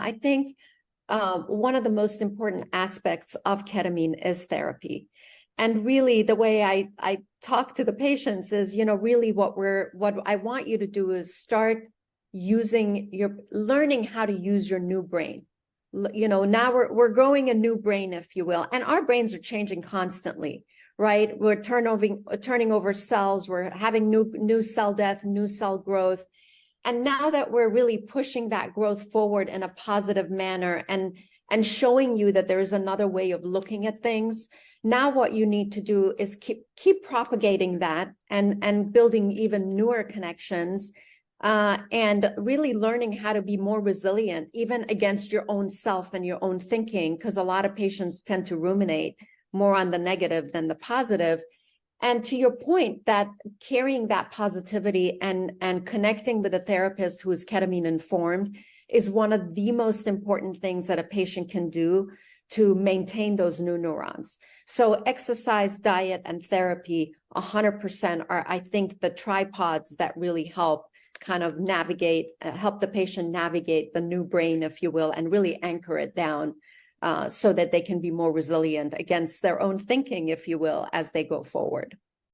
I think one of the most important aspects of ketamine is therapy. And really the way I talk to the patients is, really what I want you to do is start learning how to use your new brain. Now we're growing a new brain, if you will, and our brains are changing constantly, right? We're turning over cells, we're having new cell death, new cell growth. And now that we're really pushing that growth forward in a positive manner and showing you that there is another way of looking at things, now what you need to do is keep propagating that and building even newer connections, and really learning how to be more resilient, even against your own self and your own thinking, because a lot of patients tend to ruminate more on the negative than the positive. And to your point, that carrying that positivity and connecting with a therapist who is ketamine informed is one of the most important things that a patient can do to maintain those new neurons. So exercise, diet, and therapy 100% are, I think, the tripods that really help kind of help the patient navigate the new brain, if you will, and really anchor it down, so that they can be more resilient against their own thinking, if you will, as they go forward.